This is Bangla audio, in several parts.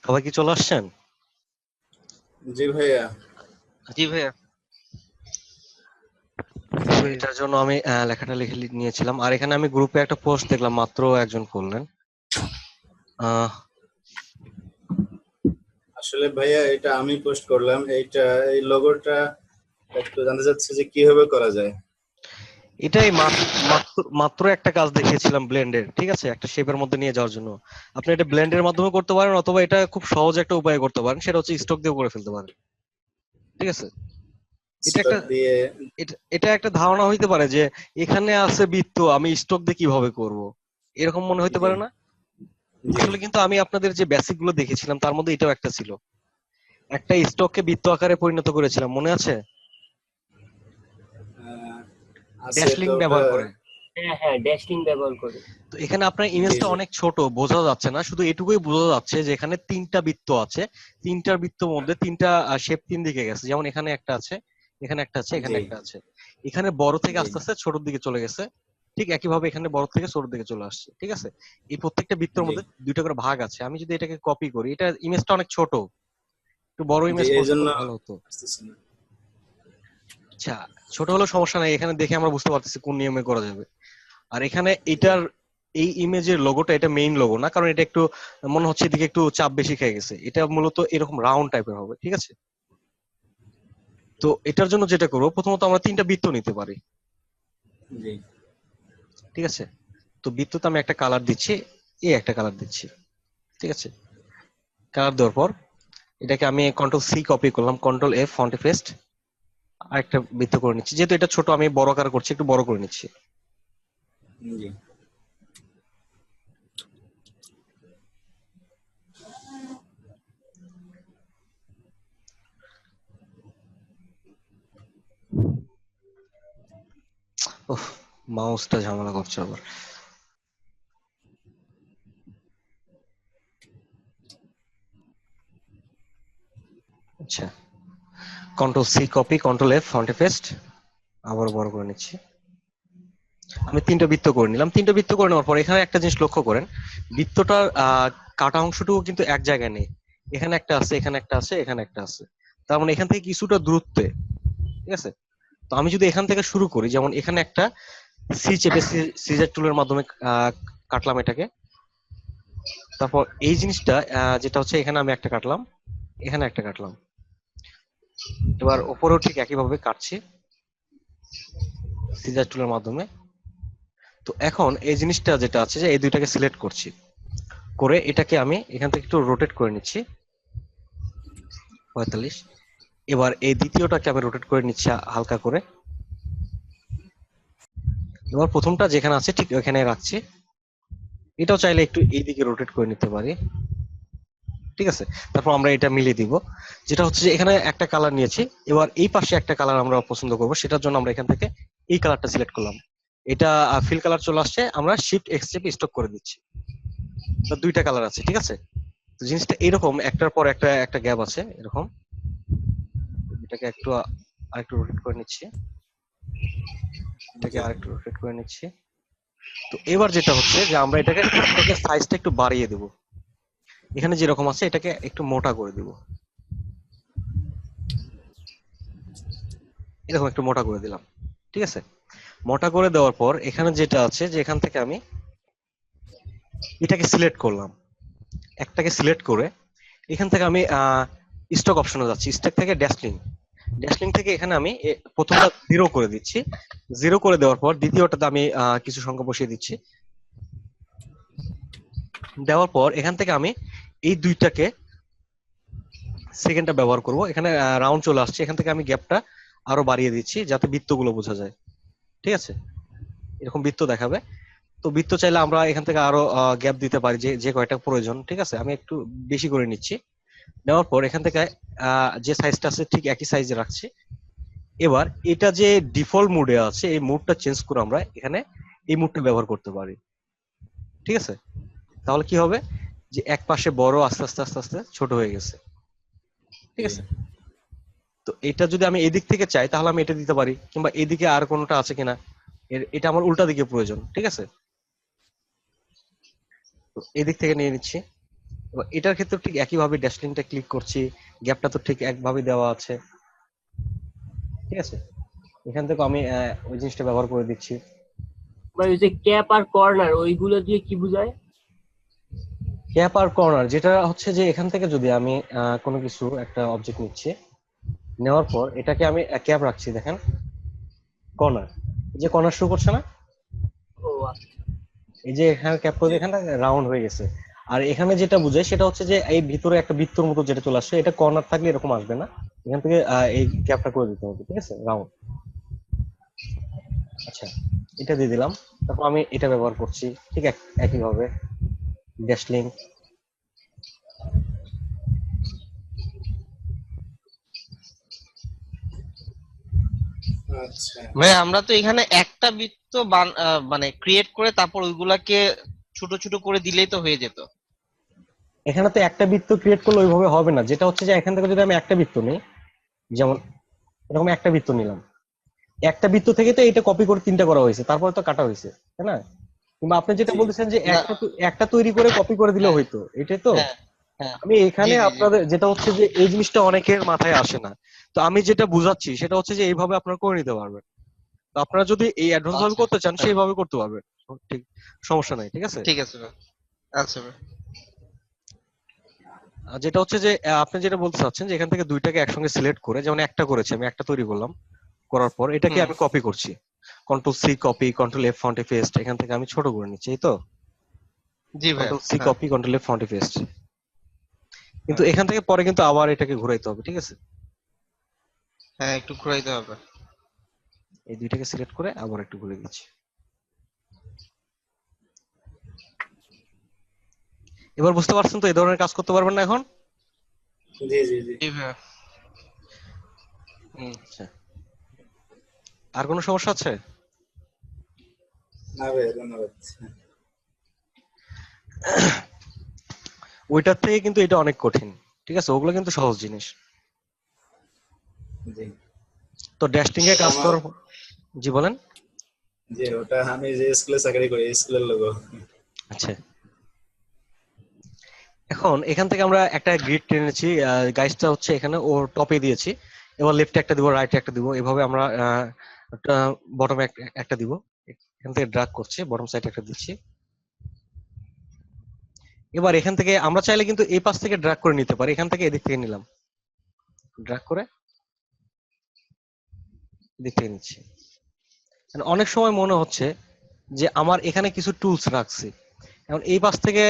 সবাই কি চলে আসছেন? জি ভাইয়া। জি ভাইয়া। তো এটার জন্য আমি লেখাটা লিখে নিয়েছিলাম, আর এখানে আমি গ্রুপে একটা পোস্ট দেখলাম, মাত্র একজন করলেন। আহ, আসলে ভাইয়া এটা আমি পোস্ট করলাম, এই লোগোটা একটু জানতে চাচ্ছি যে কিভাবে করা যায়। এটাই মাত্র মাত্র একটা কাজ দেখিয়েছিলাম ব্লেন্ডের, ঠিক আছে, একটা শেপের মধ্যে নিয়ে যাওয়ার জন্য। আপনি এটা ব্লেন্ডের মাধ্যমে করতে পারেন, অথবা এটা খুব সহজ একটা উপায়ে করতে পারেন, সেটা হচ্ছে স্টক দিয়ে করে ফেলতে পারেন। ঠিক আছে, এটা একটা স্টক দিয়ে? এটা একটা ধারণা হইতে পারে যে এখানে আছে বৃত্ত, আমি স্টক দিয়ে কিভাবে করব, এরকম মনে হইতে জি পারে না? জি। আসলে কিন্তু আমি আপনাদের যে বেসিক গুলো দেখেছিলাম তার মধ্যে এটাও একটা ছিল। একটা স্টককে বৃত্ত আকারে পরিণত করেছিলাম, মনে আছে? আহ, আছে ড্যাশ তো লিঙ্ক ওটা। ব্যবহার করে। হ্যাঁ হ্যাঁ, ড্যাশিং ব্যবহার করে। তো এখানে আপনার জি ইমেজটা জি অনেক ছোট, বোঝা যাচ্ছে না, শুধু এটুকুই বোঝা যাচ্ছে যে এখানে তিনটা বৃত্ত আছে। তিনটার বৃত্তের মধ্যে তিনটা শেপ তিন দিকে গেছে, যেমন এখানে একটা আছে, এখানে একটা আছে, এখানে জি একটা আছে। এখানে বড় থেকে জি আস্তে আস্তে ছোটর দিকে চলে গেছে। ঠিক একইভাবে এখানে বড় থেকে ছোটর দিকে চলে আসছে, ঠিক আছে। এই প্রত্যেকটা বৃত্তের জি মধ্যে দুইটা করে ভাগ আছে। আমি যদি এটাকে কপি করি, এটা ইমেজটা অনেক ছোট, একটু বড় জি, ইমেজ এই করলে জন্য খুব ভালো হতো। আসতেছে না। আচ্ছা, ছোট হলেও সমস্যা নাই, এখানে দেখে আমরা বুঝতে পারতেছি কোন নিয়মে করা যাবে। আর এখানে জি এটার এই ইমেজের লোগোটা এটা মেইন লোগো না, কারণ এটা একটু মনে হচ্ছে এদিকে একটু চাপ বেশি খেয়ে গেছে, এটা মূলত এরকম রাউন্ড টাইপের হবে, ঠিক আছে। তো এটার জন্য যেটা করবো, প্রথমত আমরা তিনটা বৃত্ত নিতে পারি, জি ঠিক আছে। তো বৃত্ততে আমি একটা কালার দিচ্ছি, এই একটা কালার দিচ্ছি, ঠিক আছে। কালার দেওয়ার পর এটাকে আমি কন্ট্রোল সি কপি করলাম, কন্ট্রোল এফ ফন্ট পেস্ট, আর একটা বৃত্ত করে নিচ্ছি। যেহেতু এটা ছোট, আমি বড় আকার করছি, একটু বড় করে নিচ্ছি। জি। ওহ, মাউসটা ঝামেলা করছে আবার। আচ্ছা, control C copy, control F font paste, আবার বড় করে নিচ্ছি। আমি তিনটা বৃত্ত করে নিলাম। তিনটা বৃত্ত করে নেওয়ার পর এখানে একটা জিনিস লক্ষ্য করেন, বৃত্তটার কাটা অংশটুকু কিন্তু এক জায়গায় নেই। এখানে একটা আছে, এখানে একটা আছে, এখানে একটা আছে। তার মানে এখান থেকে কিছুটা দূরত্বে, ঠিক আছে। তো আমি যদি এখান থেকে শুরু করি, যেমন এখানে একটা সি চেপে সিজার টুলের মাধ্যমে কাটলাম এটাকে। তারপর এই জিনিসটা যেটা হচ্ছে, এখানে আমি একটা কাটলাম, এখানে একটা কাটলাম। এবার ওপরেও ঠিক একইভাবে কাটছি সিজার টুলের মাধ্যমে। তো এখন এই জিনিসটা যেটা আছে, যে এই দুইটাকে সিলেক্ট করছি, করে এটাকে আমি এখান থেকে একটু রোটেট করে নিচ্ছি 45। এবার এই দ্বিতীয়টাকে আমি রোটেট করে নিচ্ছি হালকা করে। এবার প্রথমটা যেখানে আছে ঠিক ওখানে রাখছি। এটাও চাইলে একটু এইদিকে রোটেট করে নিতে পারি, ঠিক আছে। তারপর আমরা এটা মিলিয়ে দিব, যেটা হচ্ছে যে এখানে একটা কালার নিয়েছি। এবার এই পাশে একটা কালার আমরা পছন্দ করব, সেটার জন্য আমরা এখান থেকে এই কালারটা সিলেক্ট করলাম। এটা ফিল কালার চলে আসছে, আমরা শিফট এক্স চেপে স্টক করে দিচ্ছি। তো দুইটা কালার আছে, ঠিক আছে। তো জিনিসটা এরকম একটার পর একটা একটা গ্যাপ আছে এরকম। এটাকে একটু আরেকটু রোটেট করে নিচ্ছি, এটাকে জি আরেকটু রোটেট করে নিচ্ছি। তো এবার যেটা হচ্ছে যে আমরা এটাকে সাইজটা একটু বাড়িয়ে দেব। এখানে যেরকম আছে এটাকে একটু মোটা করে দেব, এরকম একটু মোটা করে দিলাম, ঠিক আছে। মোটা করে দেওয়ার পর এখানে যেটা আছে, যে এখান থেকে আমি এটাকে সিলেক্ট করলাম, একটাকে সিলেক্ট করে এখান থেকে আমি স্টক অপশনে যাচ্ছি, স্টক থেকে ড্যাশলিং, ড্যাশলিং থেকে এখানে আমি প্রথমটা 0 করে দিচ্ছি। 0 করে দেওয়ার পর দ্বিতীয়টাতে আমি কিছু সংখ্যা বসিয়ে দিচ্ছি। দেওয়ার পর এখান থেকে আমি এই দুইটাকে সেকেন্ডটা ব্যবহার করব। এখানে রাউন্ড চলে আসছে, এখান থেকে আমি গ্যাপটা আরো বাড়িয়ে দিচ্ছি যাতে বৃত্তগুলো বোঝা যায়, ঠিক আছে। এরকম বৃত্ত দেখাবে। তো বৃত্ত চাইলে আমরা এখান থেকে আরো গ্যাপ দিতে পারি, যে যে কয়টা প্রয়োজন, ঠিক আছে। আমি একটু বেশি করে নিচ্ছি। নেওয়ার পর এখান থেকে যে সাইজটা আছে ঠিক একই সাইজে রাখছি। এবার এটা যে ডিফল্ট মুডে আছে, এই মুডটা চেঞ্জ করে আমরা এখানে এই মুডটা ব্যবহার করতে পারি, ঠিক আছে। তাহলে কি হবে, যে এক পাশে বড় আস্তে আস্তে আস্তে আস্তে ছোট হয়ে গেছে, ঠিক জি আছে। তো এটা যদি আমি এদিক থেকে চাই, তাহলে আমি এটা দিতে পারি, কিংবা এদিকে আর কোনোটা আছে কিনা, এটা আমার উল্টা দিকে প্রয়োজন, ঠিক আছে। তো এদিক থেকে নিয়ে নিচ্ছি। এবার এটার ক্ষেত্রে ঠিক একইভাবে ড্যাশ লিঙ্কটা ক্লিক করছি, গ্যাপটা তো ঠিক একভাবে দেওয়া আছে, ঠিক আছে। এখান থেকে আমি ওই জিনিসটা ব্যবহার করে দিচ্ছি। ভাই ওই যে ক্যাপ আর কর্নার ওইগুলো দিয়ে কি বোঝায়? ক্যাপ আর কর্নার যেটা হচ্ছে যে এখান থেকে যদি আমি কোনো কিছু একটা অবজেক্ট নিচ্ছি, নেওয়ার পর এটাকে আমি ক্যাপ রাখছি, দেখেন কর্নার, যে কর্নার শো করছে না, ও আচ্ছা। এই যে এখানে ক্যাপ করে এখানটা রাউন্ড হয়ে গেছে। আর এখানে যেটা বুঝায় সেটা হচ্ছে যে এই ভিতরে একটা বৃত্তর মতো যেটা চলে আসছে, এটা কর্নার থাকলে এরকম আসবে না, এখান থেকে এই ক্যাপটা করে দিতে হবে, ঠিক আছে, রাউন্ড। আচ্ছা, এটা দিয়ে দিলাম। তারপর আমি এটা ব্যবহার করছি ঠিক একইভাবে ড্যাশ লিঙ্ক। আচ্ছা ভাই আমরা তো এখানে একটা বৃত্ত মানে ক্রিয়েট করে তারপর ওইগুলাকে ছোট ছোট করে দিলেই তো হয়ে যেত। এখানে তো একটা বৃত্ত ক্রিয়েট করলে ওইভাবে হবে না, যেটা হচ্ছে যে এখান থেকে যদি আমি একটা বৃত্ত নিই, যেমন এরকম একটা বৃত্ত নিলাম, একটা বৃত্ত থেকে তো এটা কপি করে তিনটা করা হয়েছে, তারপরে তো কাটা হয়েছে, তাই না? কিংবা আপনি যেটা জি বলতেছেন যে না। একটা তৈরি করে কপি করে দিলে হ্যাঁ, হইতো, এটাই তো। হ্যাঁ, হ্যাঁ। আমি জি এখানে জি জি। আপনাদের যেটা হচ্ছে যে এই জিনিসটা অনেকের মাথায় আসে না, তো আমি যেটা বুঝাচ্ছি সেটা হচ্ছে যে এইভাবে আপনারা করে নিতে পারবেন। তো আপনারা যদি এই অ্যাডভান্স ভাবে আচ্ছা, করতে চান হ্যাঁ, সেইভাবে করতে পারবেন, ঠিক, সমস্যা নাই, ঠিক আছে। ঠিক আছে ভাই। আচ্ছা ভাই। আর যেটা হচ্ছে যে আপনি যেটা বলতে চাচ্ছেন যে এখান থেকে দুইটাকে একসঙ্গে সিলেক্ট করে, যেমন একটা করেছি আমি, একটা তৈরি করলাম, করার পর এটাকে হুম। আমি কপি করছি, control C copy, control F ফন্টে পেস্ট, এখান থেকে আমি ছোট করে নিচ্ছি, এই তো, জি ভাই। কন্ট্রোল সি হ্যাঁ, কপি, কন্ট্রোল এফ ফন্টে পেস্ট। কিন্তু হ্যাঁ, এখান থেকে পরে কিন্তু আবার এটাকে ঘুরাইতে হবে, ঠিক আছে। হ্যাঁ, একটু ঘুরাইতে হবে। এই দুইটাকে সিলেক্ট করে আবার একটু ঘুরে দিচ্ছি। এবার বুঝতে পারছেন তো এই ধরনের কাজ করতে পারবেন না এখন? জি জি জি। জি ভাই। আচ্ছা, আর কোনো সমস্যা আছে? না ভাই, ধন্যবাদ। ওইটার থেকে কিন্তু এটা অনেক কঠিন, ঠিক আছে, ওগুলো কিন্তু সহজ জিনিস। জি, তো ড্যাশটিং এ ওটা কাজ আমার, করার জি বলেন। জি ওটা আমি যে স্কুলে চাকরি করি, স্কুলের লোগো। আচ্ছা, এখন এখান থেকে আমরা একটা গ্রিড টেনেছি, গাইসটা হচ্ছে এখানে ও টপে দিয়েছি, এবার লেফটে একটা দিব, রাইটে একটা দিব, এভাবে আমরা বটমে একটা দিব। এখান থেকে ড্রাগ করছি, বটম সাইডে একটা দিচ্ছি। এবার এখান থেকে আমরা চাইলে কিন্তু এই পাশ থেকে ড্রাগ করে নিতে পারি, এখান থেকে এদিক থেকে নিলাম, ড্রাগ করে এদিক থেকে নিচ্ছি। মানে অনেক সময় মনে হচ্ছে যে আমার এখানে কিছু টুলস রাখছি, এখন এই পাশ থেকে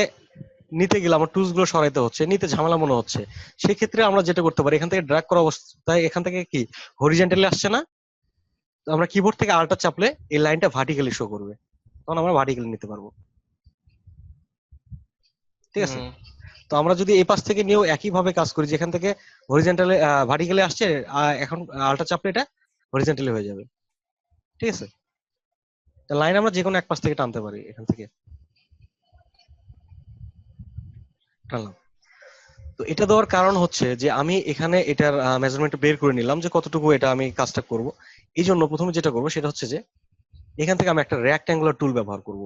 নিতে গেলে আমার টুলস গুলো সরাইতে হচ্ছে, নিতে ঝামেলা মনে হচ্ছে। সেক্ষেত্রে আমরা যেটা করতে পারি, এখান থেকে ড্র্যাগ করা অবস্থায় এখান থেকে কি হরিজন্টালি আসছে না, তো আমরা কিবোর্ড থেকে আলটা চাপলে এই লাইনটা ভার্টিক্যালি শো করবে, তখন আমরা ভার্টিক্যালি নিতে পারবো, ঠিক আছে। হুম। তো আমরা যদি এই পাশ থেকে নিয়েও একই ভাবে কাজ করি, যেখান থেকে হরিজন্টালি ভার্টিক্যালি আসছে, এখন আলটা চাপলে এটা হরিজন্টালি হয়ে যাবে, ঠিক আছে। লাইন আমরা যে কোনো এক পাশ থেকে টানতে পারি, এখান থেকে টানলাম। তো এটা দেওয়ার কারণ হচ্ছে যে আমি এখানে এটার মেজারমেন্ট বের করে নিলাম যে কতটুকু এটা আমি কাজটা করব। এই জন্য প্রথমে যেটা করবো সেটা হচ্ছে যে এখান থেকে আমি একটা রেক্ট্যাঙ্গুলার টুল ব্যবহার করব,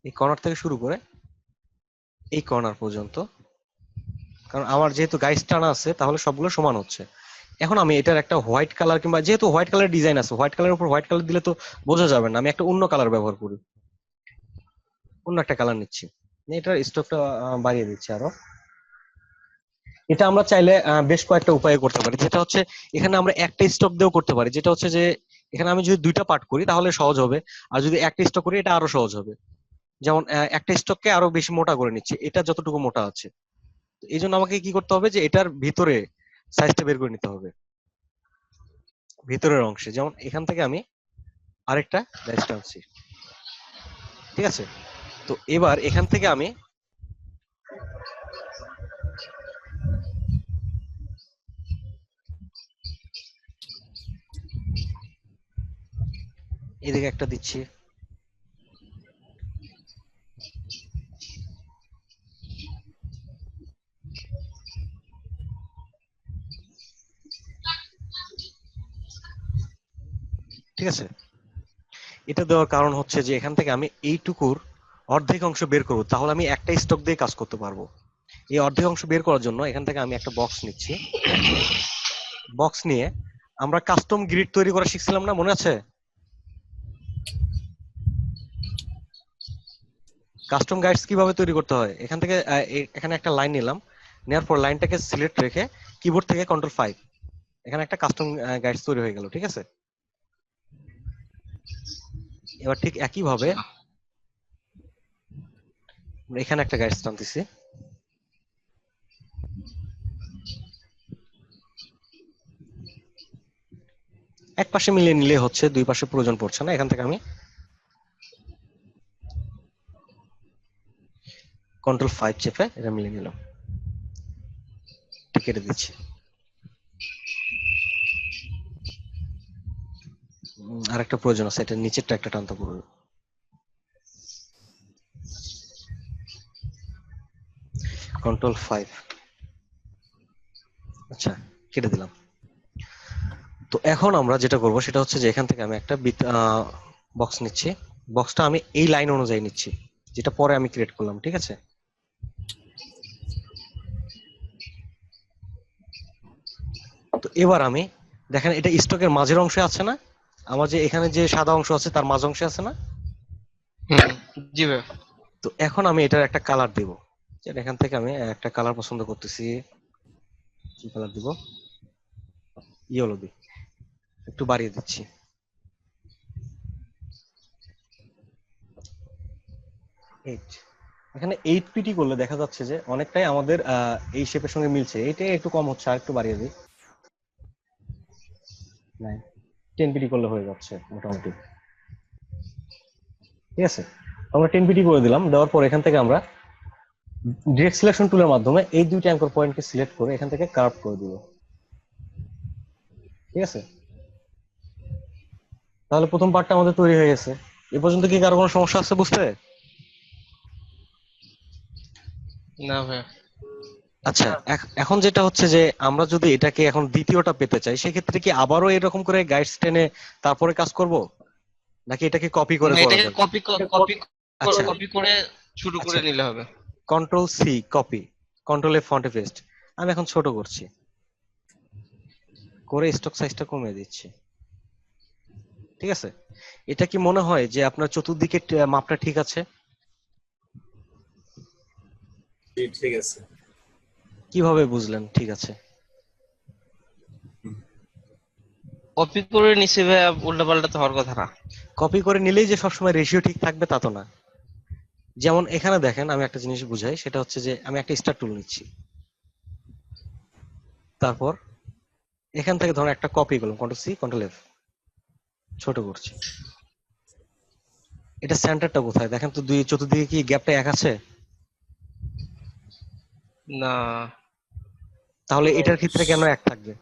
এই কর্নার থেকে শুরু করে এই কর্নার পর্যন্ত, কারণ আমার যেহেতু গাইস টানা আছে তাহলে সবগুলো সমান হচ্ছে। এখন আমি এটার একটা হোয়াইট কালার, কিংবা যেহেতু হোয়াইট কালার ডিজাইন আছে, হোয়াইট কালারের উপর হোয়াইট কালার দিলে তো বোঝা যাবে না, আমি একটা অন্য কালার ব্যবহার করি, অন্য একটা কালার নিচ্ছি, এটার স্টোকটা বাড়িয়ে দিচ্ছি আরো। এটা আমরা চাইলে বেশ কয়েকটা উপায়ে করতে পারি, যেটা হচ্ছে এখানে আমরা একটা স্টক দিয়েও করতে পারি, যেটা হচ্ছে যে এখানে আমি যদি দুইটা পার্ট করি তাহলে সহজ হবে, আর যদি একটা স্টক করি এটা আরো সহজ হবে। যেমন একটা স্টককে আরো বেশি মোটা করে নিচ্ছি, এটা যতটুকু মোটা আছে, তো এই জন্য আমাকে কি করতে হবে যে এটার ভিতরে সাইজটা বের করে নিতে হবে, ভিতরের অংশে, যেমন এখান থেকে আমি আরেকটা সাইজ টানছি, ঠিক আছে। তো এবার এখান থেকে আমি এদিকে একটা দিচ্ছি, ঠিক আছে। এটা দেওয়ার কারণ হচ্ছে যে এখান থেকে আমি এইটুকুর অর্ধেক অংশ বের করবো, তাহলে আমি একটা স্টক দিয়ে কাজ করতে পারবো। এই অর্ধেক অংশ বের করার জন্য এখান থেকে আমি একটা বক্স নিচ্ছি। বক্স নিয়ে আমরা কাস্টম গ্রিড তৈরি করা শিখছিলাম না, মনে আছে? কাস্টম গাইডস কিভাবে তৈরি করতে হয়, এখান থেকে এখানে একটা লাইন নিলাম, নেওয়ার পর লাইনটাকে সিলেক্ট রেখে কিবোর্ড থেকে Ctrl+5, এখানে একটা কাস্টম গাইডস তৈরি হয়ে গেল, ঠিক আছে? এবার ঠিক একই ভাবে আমরা এখানে একটা গাইডস টানতেছি। এক পাশে মিলিয়ে নিলে হচ্ছে, দুই পাশে প্রয়োজন পড়ছে না। এখান থেকে আমি Ctrl+5 চেপে এটা মিলিয়ে নিলাম, ঠিক কেটে দিচ্ছি। আরেকটা প্রয়োজন আছে, এটা নিচেরটা একটা টানতে পড়বে। Ctrl+5, আচ্ছা কেটে দিলাম। তো এখন আমরা যেটা করব সেটা হচ্ছে যে এখান থেকে আমি একটা বক্স নিচ্ছি। বক্সটা আমি এই লাইন অনুযায়ী নিচ্ছি, যেটা পরে আমি ক্রিয়েট করলাম, ঠিক আছে? তো এবার আমি দেখেন, এটা স্টকের মাঝের অংশে আছে না, আমার যে এখানে যে সাদা অংশ আছে তার মাঝ অংশে আছে না? জি ভাই। তো এখন আমি এটার একটা কালার দিব। এখান থেকে আমি একটা কালার পছন্দ করতেছি। কি কালার দিব? ইয়েলো দি, একটু বাড়িয়ে দিচ্ছি। এখানে 8 পিটি করলে দেখা যাচ্ছে যে অনেকটাই আমাদের এই শেপের সঙ্গে মিলছে। এইটাই একটু কম হচ্ছে, আর একটু বাড়িয়ে দিই। 10 পিটি করলে হয়ে যাচ্ছে মোটামুটি, ঠিক আছে? আমরা 10 পিটি করে দিলাম। দেওয়ার পর এখান থেকে আমরা ডিরেক্ট সিলেকশন টুলের মাধ্যমে এই দুইটা অ্যাঙ্কর পয়েন্টকে সিলেক্ট করে এখান থেকে কার্ভ করে দিব, ঠিক আছে? তাহলে প্রথম পার্টটা আমাদের তৈরি হয়ে গেছে। এ পর্যন্ত কি কারো কোনো সমস্যা আছে বুঝতে? না ভাই। আচ্ছা, এখন যেটা হচ্ছে যে আমরা যদি এটাকে এখন দ্বিতীয়টা পেতে চাই, সেক্ষেত্রে কি আবারও এরকম করে গাইডস টেনে তারপরে কাজ করব, নাকি এটাকে কপি করে করা এটাকে যাবে? কপি কপি আচ্ছা, কপি করে শুরু করে আচ্ছা, নিলে হবে। Ctrl+C কপি, Ctrl+F ফন্টে পেস্ট। আমি এখন ছোট করছি, করে স্টক সাইজটা কমিয়ে দিচ্ছি, ঠিক আছে? এটা কি মনে হয় যে আপনার চতুর্দিকে মাপটা ঠিক আছে? জি, ঠিক আছে। কিভাবে বুঝলেন ঠিক আছে? কপি করে নিছি ভাই, উল্টা পাল্টা তো হওয়ার কথা না। কপি করে নিলেই যে সবসময় রেশিও ঠিক থাকবে তা তো না। যেমন এখানে দেখেন, আমি একটা জিনিস বুঝাই, সেটা হচ্ছে যে আমি একটা স্টার টুল নিচ্ছি, তারপর এখান থেকে ধরুন একটা কপি করলাম, Ctrl+C Ctrl+F, ছোট করছি। এটা সেন্টারটা কোথায় দেখেন তো, দুই চতুর্দিকে কি গ্যাপটা এক আছে? না, তাহলে এটার ক্ষেত্রে কেন এক থাকবে?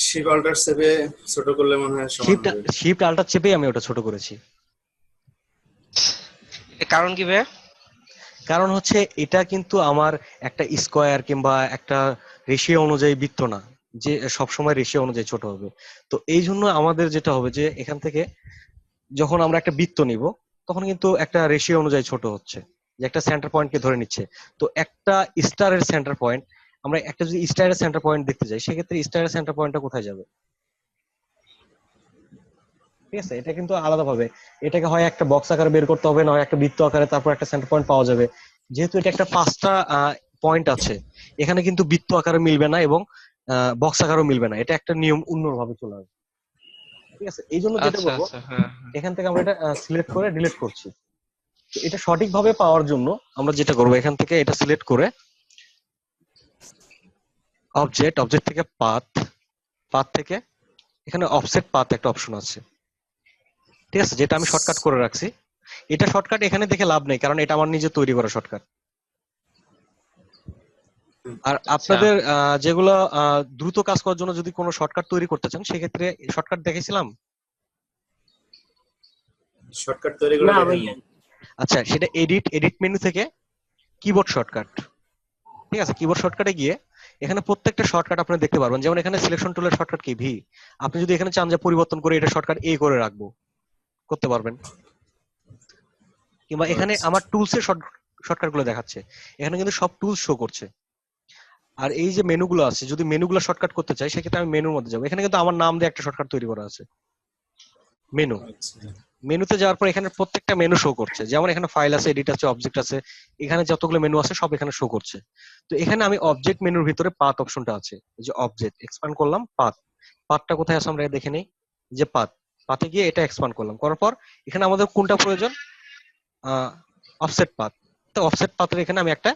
শিফট অল্টার চেপে ছোট করলে মনে হয় সমান শিফট হবে। শিফট আল্টার চেপেই আমি ওটা ছোট করেছি। এর কারণ কি ভাই? কারণ হচ্ছে এটা কিন্তু আমার একটা স্কোয়ার কিংবা একটা রেশিও অনুযায়ী বৃত্ত না, যে সবসময় রেশিও অনুযায়ী ছোট হবে। তো এই জন্য আমাদের যেটা হবে যে এখান থেকে যখন আমরা একটা বৃত্ত নিব, তখন কিন্তু একটা রেশিও অনুযায়ী ছোট হচ্ছে, যে একটা সেন্টার পয়েন্টকে ধরে নিচ্ছে। তো একটা স্টারের সেন্টার পয়েন্ট, আমরা একটা যদি স্টারের সেন্টার পয়েন্ট দেখতে যাই, সেক্ষেত্রে স্টারের সেন্টার পয়েন্টটা কোথায় যাবে? ঠিক আছে, এটা কিন্তু আলাদা ভাবে এটাকে হয় একটা বক্স আকারে বের করতে হবে, নয় একটা বৃত্ত আকারে, তারপর একটা সেন্টার পয়েন্ট পাওয়া যাবে। যেহেতু এটা একটা 5টা পয়েন্ট আছে, এখানে কিন্তু বৃত্ত আকারে মিলবে না এবং বক্স আকারেও মিলবে না, এটা একটা নিয়ম অন্যভাবে চলে আসবে, ঠিক আছে? এই জন্য যেটা আচ্ছা করবো, আচ্ছা, হ্যাঁ হ্যাঁ। এখান থেকে আমরা এটা সিলেক্ট করে ডিলিট করছি। তো এটা সঠিকভাবে পাওয়ার জন্য আমরা যেটা করবো, এখান থেকে এটা সিলেক্ট করে অবজেক্ট থেকে পাথ থেকে এখানে অফসেট পাথ একটা অপশন আছে, ঠিক আছে, যেটা আমি শর্টকাট করে রাখছি। এটা শর্টকাট এখানে দেখে লাভ নেই, কারণ এটা আমার নিজে তৈরি করা শর্টকাট। আর আচ্ছা, আপনাদের যেগুলো দ্রুত কাজ করার জন্য যদি কোনো শর্টকাট তৈরি করতে চান, সেক্ষেত্রে শর্টকাট দেখেছিলাম। শর্টকাট তৈরি করে না দেখেন। ভাইয়া। আচ্ছা, সেটা এডিট মেনু থেকে কিবোর্ড শর্টকাট, ঠিক আছে? কিবোর্ড শর্টকাটে গিয়ে এখানে প্রত্যেকটা শর্টকাট আপনি দেখতে পারবেন। যেমন এখানে সিলেকশন টুলের শর্টকাট কি, ভি। আপনি যদি এখানে চান যে পরিবর্তন করে এটা শর্টকাট এ করে রাখবো, করতে পারবেন। কিংবা এখানে আচ্ছা। আমার টুলস এর শর্টকাট গুলো দেখাচ্ছে, এখানে কিন্তু সব টুলস শো করছে। আর এই যে মেনুগুলো আছে, যদি মেনুগুলো শর্টকাট করতে চাই সেক্ষেত্রে আমি মেনুর মধ্যে যাবো। এখানে কিন্তু আমার নাম দিয়ে একটা শর্টকাট তৈরি করা আছে, মেনু। আচ্ছা। মেনুতে যাওয়ার পর এখানে প্রত্যেকটা মেনু শো করছে, যেমন এখানে ফাইল আছে, এডিট আছে, অবজেক্ট আছে, এখানে যতগুলো মেনু আছে সব এখানে শো করছে। তো এখানে আমি অবজেক্ট মেনুর ভিতরে পাথ অপশনটা আছে, এই যে অবজেক্ট এক্সপ্যান্ড করলাম, পাথটা কোথায় আছে আমরা দেখে নেই, যে পাথে গিয়ে এটা এক্সপ্যান্ড করলাম, করার পর এখানে আমাদের কোনটা প্রয়োজন, অফসেট পাথ। তো অফসেট পাথের এখানে আমি একটা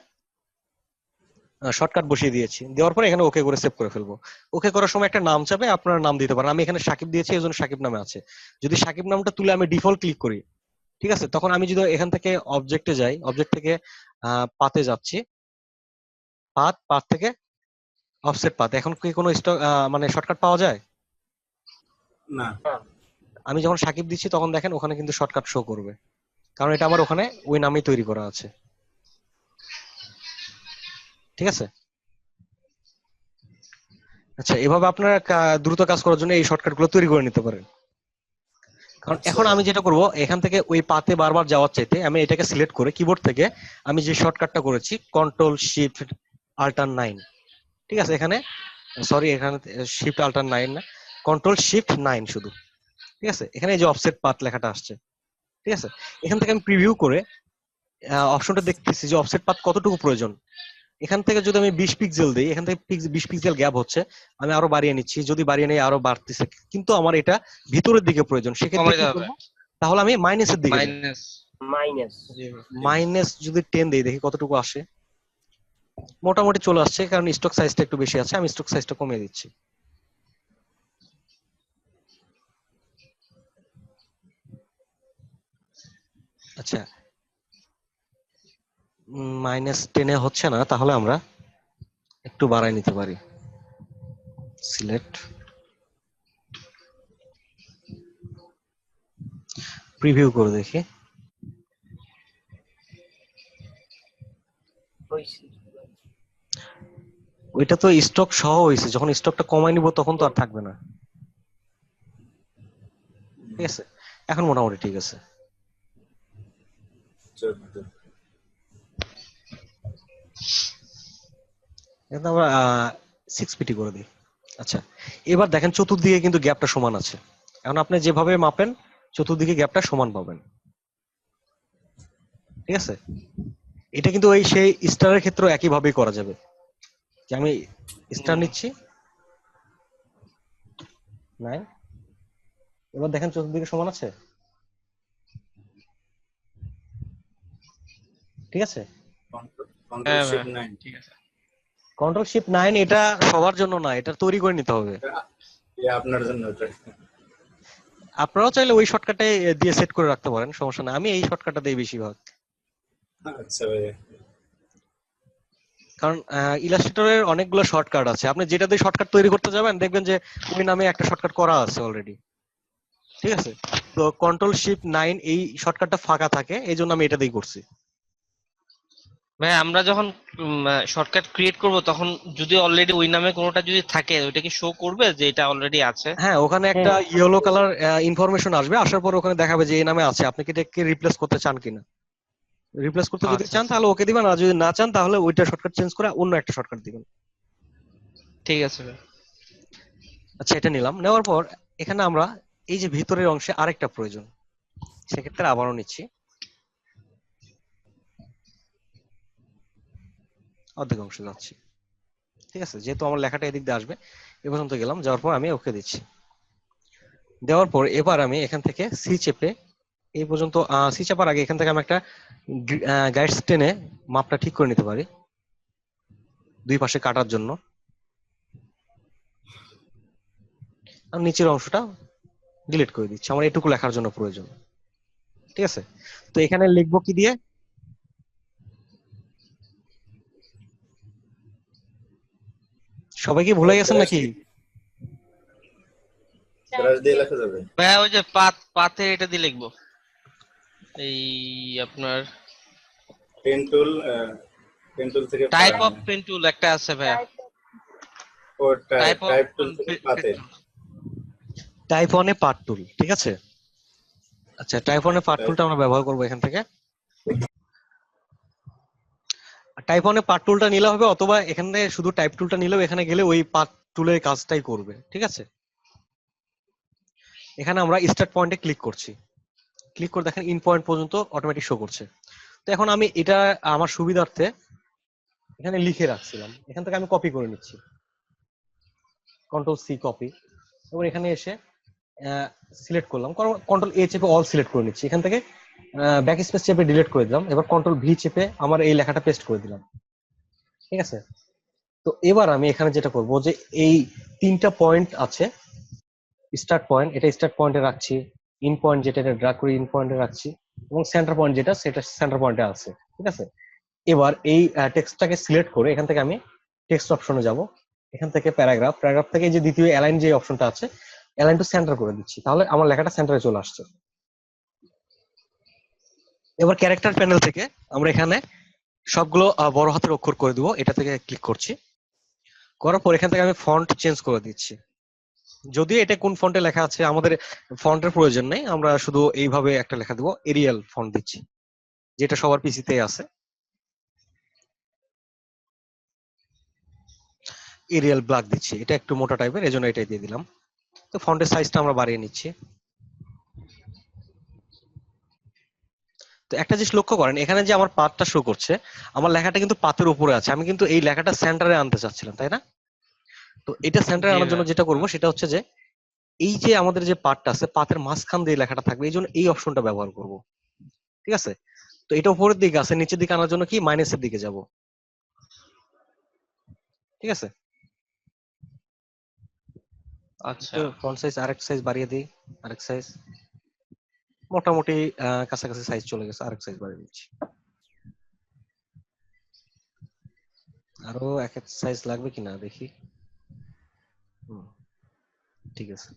শর্টকাট বসিয়ে দিয়েছি, দেওয়ার পর এখানে ওকে করে সেভ করে ফেলবো। ওকে করার সময় একটা নাম চাবে, আপনারা নাম দিতে পারেন। আমি এখানে সাকিব দিয়েছি, এই জন্য সাকিব নামে আছে। যদি সাকিব নামটা তুলে আমি ডিফল্ট ক্লিক করি, ঠিক আছে, তখন আমি যদি এখান থেকে অবজেক্টে যাই, অবজেক্ট থেকে পাতে যাচ্ছি, পাথ থেকে অফসেট পাথ, এখন কি কোনো মানে শর্টকাট পাওয়া যায়? না। আমি যখন সাকিব দিচ্ছি তখন দেখেন ওখানে কিন্তু শর্টকাট শো করবে, কারণ এটা আমার ওখানে ওই নামেই তৈরি করা আছে। ঠিক আছে। আচ্ছা, এভাবে আপনারা দ্রুত কাজ করার জন্য এই শর্টকাট গুলো তৈরি করে নিতে পারেন। কারণ আচ্ছা। এখন আমি যেটা করব, এখান থেকে ওই পাতে বারবার যাওয়ার চাইতে আমি এটাকে সিলেক্ট করে কিবোর্ড থেকে আমি যে শর্টকাটটা করেছি কন্ট্রোল শিফট আল্টার 9, ঠিক আছে, এখানে সরি এখানে শিফট আল্টার 9 না, কন্ট্রোল শিফট 9 শুধু, ঠিক আছে। এখানে এই যে অফসেট পাথ লেখাটা আসছে, ঠিক আছে। এখান থেকে আমি প্রিভিউ করে অপশনটা দেখতেছি যে অফসেট পাথ কতটুকু প্রয়োজন। এখান থেকে যদি আমি 20 পিক্সেল দিই, এখান থেকে 20 পিক্সেল গ্যাপ হচ্ছে, আমি আরো বাড়িয়ে নিচ্ছি, যদি বাড়িয়ে নেই আরো বাড়তেছে, কিন্তু আমার এটা ভিতরের দিকে প্রয়োজন, সেক্ষেত্রে কমাইতে কি হবে করবো, তাহলে আমি মাইনাসের দিকে যাই। মাইনাস। মাইনাস। মাইনাস যদি 10 দেই, দেখি কতটুকু আসে। মোটামুটি চলে আসছে, কারণ স্টক সাইজটা একটু বেশি আছে, আমি স্টক সাইজটা কমিয়ে দিচ্ছি। আচ্ছা, -10 হচ্ছে না, তাহলে আমরা একটু বাড়াই নিতে পারি। সিলেক্ট, প্রিভিউ করে দেখি। হইছে। ওইটা তো স্টক সহ হয়েছে, যখন স্টকটা কমাই নিব তখন তো আর থাকবে না। ঠিক আছে, এখন মোটামুটি ঠিক আছে। 14। এখন আমরা 6 পিটি করে দিই। আচ্ছা, এবার দেখেন চতুর্দিকে কিন্তু গ্যাপটা সমান আছে। এখন আপনি যেভাবে মাপেন চতুর্দিকে গ্যাপটা সমান পাবেন। ঠিক আছে, এটা কিন্তু ওই সেই স্টারের ক্ষেত্রে একই ভাবেই করা যাবে। যে আমি স্টার নিচ্ছি, নাই, এবার দেখেন চতুর্দিকে সমান আছে। ঠিক আছে, কন্ট্রোল হ্যাঁ ভাই, শিফট 9। ঠিক আছে। কন্ট্রোল শিফট 9 এটা সবার জন্য না, এটা তৈরি করে নিতে হবে। আপনার জন্য এটা। আপনারাও চাইলে ওই শর্টকাটে দিয়ে সেট করে রাখতে পারেন, সমস্যা না। আমি এই শর্টকাটটা দিই বেশিরভাগ, আচ্ছা ভাই। কারণ ইলাস্ট্রেটরের অনেকগুলো শর্টকাট আছে, আপনি যেটা দিয়ে শর্টকাট তৈরি করতে যাবেন দেখবেন যে ওই নামে একটা শর্টকাট করা আছে অলরেডি। ঠিক আছে, তো কন্ট্রোল শিফট 9 এই শর্টকাটটা ফাঁকা থাকে, এই জন্য আমি এটা দিয়ে করছি। ভাই আমরা যখন শর্টকাট ক্রিয়েট করব তখন যদি অলরেডি ওই নামে কোনোটা যদি থাকে ওইটা কি শো করবে যে এটা অলরেডি আছে? হ্যাঁ, ওখানে একটা ইয়েলো কালার ইনফরমেশন আসবে, আসার পর ওখানে দেখাবে যে এই নামে আছে, আপনি কি এটাকে রিপ্লেস করতে চান কিনা। রিপ্লেস করতে যদি আচ্ছা চান আচ্ছা, তাহলে ওকে দিবেন, আর যদি না চান তাহলে ওইটা শর্টকাট চেঞ্জ করে অন্য একটা শর্টকাট দিবেন। ঠিক আছে ভাই। আচ্ছা, এটা নিলাম, নেওয়ার পর এখানে আমরা এই যে ভিতরের অংশে আরেকটা প্রয়োজন, সেক্ষেত্রে আবারও নিচ্ছি, অর্ধেক অংশে যাচ্ছি। ঠিক আছে, যেহেতু আমার লেখাটা এদিক দিয়ে আসবে, এ পর্যন্ত গেলাম, যাওয়ার পর আমি ওকে দিচ্ছি। দেওয়ার পর এবার আমি এখান থেকে সি চেপে এই পর্যন্ত, সি চাপার আগে এখান থেকে আমি একটা গাইডস টেনে মাপটা ঠিক করে নিতে পারি দুই পাশে কাটার জন্য। আর নিচের অংশটা ডিলিট করে দিচ্ছি, আমার এটুকু লেখার জন্য প্রয়োজন। ঠিক আছে, তো এখানে লিখবো কি দিয়ে, সবাই কি ভুলে গেছেন নাকি? ব্রাশ দিয়ে লেখা যাবে। ভাই ওই যে পাথে এটা দিয়ে লিখবো, এই আপনার পেন টুল, পেন টুল থেকে টাইপ অফ পেন টুল একটা আছে ভাই, ও টাইপ অফ টাইপ টুল থেকে পাতে। টাইপ 1 এ পার্ট টুল, ঠিক আছে। আচ্ছা, টাইপ 1 এ পার্ট টুলটা আমরা ব্যবহার করবো এখান থেকে। টাইপ 1 এ পার্ট টুলটা নিলে হবে, অথবা এখানে শুধু টাইপ টুলটা নিলেও এখানে গেলে ওই পার্ট টুলের কাজটাই করবে, ঠিক আছে। এখানে আমরা স্টার্ট পয়েন্টে ক্লিক করছি, ক্লিক করে দেখেন ইন পয়েন্ট পর্যন্ত অটোমেটিক শো করছে। তো এখন আমি এটা আমার সুবিধার্থে এখানে লিখে রাখছিলাম, এখান থেকে আমি কপি করে নিচ্ছি, কন্ট্রোল সি কপি। এবার এখানে এসে সিলেক্ট করলাম, কন্ট্রোল এ চেপে অল সিলেক্ট করে নিচ্ছি, এখান থেকে ব্যাক স্পেস চেপে ডিলিট করে দিলাম, এবার কন্ট্রোল ভি চেপে আমার এই লেখাটা পেস্ট করে দিলাম, ঠিক আছে। তো এবার আমি এখানে যেটা করব যে এই 3টা পয়েন্ট আছে, স্টার্ট পয়েন্ট, এটা স্টার্ট পয়েন্টে রাখছি, ইন পয়েন্ট যেটা এটা ড্র্যাগ করে ইন পয়েন্টে রাখছি, এবং সেন্টার পয়েন্ট যেটা সেটা সেন্টার পয়েন্টে আছে, ঠিক আছে। এবার এই টেক্সটটাকে সিলেক্ট করে এখান থেকে আমি টেক্সট অপশনে যাব, এখান থেকে প্যারাগ্রাফ, প্যারাগ্রাফ থেকে যে দ্বিতীয় অ্যালাইন যে অপশনটা আছে অ্যালাইন টু সেন্টার করে দিচ্ছি, তাহলে আমার লেখাটা সেন্টারে চলে আসছে। এবার ক্যারেক্টার প্যানেল থেকে আমরা এখানে সবগুলো বড় হাতের অক্ষর করে দিব, এটা থেকে ক্লিক করছি, করার পর এখান থেকে আমি ফন্ট চেঞ্জ করে দিচ্ছি। যদি এটা কোন ফন্টে লেখা আছে আমাদের ফন্টের প্রয়োজন নেই, আমরা শুধু এইভাবে একটা লেখা দিব, এরিয়াল ফন্ট দিচ্ছি, যেটা সবার পিসিতে আছে, এরিয়াল ব্ল্যাক দিচ্ছি, এটা একটু মোটা টাইপের, এজন্য এটাই দিয়ে দিলাম। তো ফন্টের সাইজটা আমরা বাড়িয়ে নিচ্ছি। তো একটা জিনিস লক্ষ্য করেন, এখানে যে আমার পাতটা শো করছে, আমার লেখাটা কিন্তু পাতের উপরে আছে, আমি কিন্তু এই লেখাটা সেন্টারে আনতে চাচ্ছিলাম, তাই না? তো এটা সেন্টারে জি আনার জন্য ভাই। যেটা করব সেটা হচ্ছে যে এই যে আমাদের যে পার্টটা আছে পাতের মাঝখান দিয়ে লেখাটা থাকবে, এই জন্য এই অপশনটা ব্যবহার করব, ঠিক আছে। তো এটা উপরের দিকে আছে, নিচের দিকে আনার জন্য কি মাইনাসের দিকে যাব, ঠিক আছে। আচ্ছা। তো ফন্ট সাইজ আরেক সাইজ বাড়িয়ে দিই, আরেক সাইজ, মোটামুটি কাছাকাছি সাইজ চলে গেছে, আরেক সাইজ বাড়িয়ে দিচ্ছি। আরো এক এক সাইজ লাগবে কিনা দেখি। ঠিক আছে।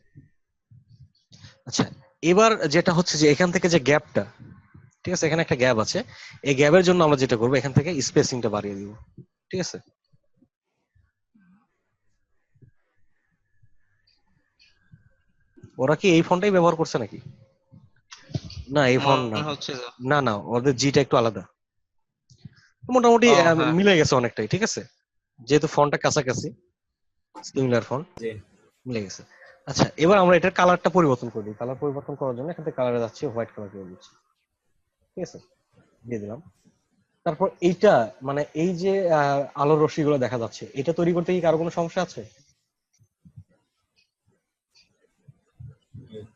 আচ্ছা, এবার যেটা হচ্ছে যে এখান থেকে যে গ্যাপটা, ঠিক আছে, এখানে একটা গ্যাপ আছে, এই গ্যাপের জন্য আমরা যেটা করবো এখান থেকে স্পেসিংটা বাড়িয়ে দিব, ঠিক আছে। ওরা কি এই ফন্টটাই ব্যবহার করছে নাকি? না, এই ফন্ট না, মনে হচ্ছে যে না না, ওদের জিটা একটু আলাদা। মোটামুটি ও হ্যাঁ। মিলে গেছে অনেকটাই, ঠিক আছে, যেহেতু ফন্টটা কাছাকাছি, সিমিলার ফন্ট, জি। মিলে গেছে। আচ্ছা, এবার আমরা এটার কালারটা পরিবর্তন করে দিই, কালার পরিবর্তন করার জন্য এখান থেকে কালারে যাচ্ছি, হোয়াইট কালার করে দিচ্ছি, ঠিক আছে, দিয়ে দিলাম। তারপর এইটা মানে এই যে আলোর রশ্মিগুলো দেখা যাচ্ছে, এটা তৈরি করতে কি কারো কোনো সমস্যা আছে?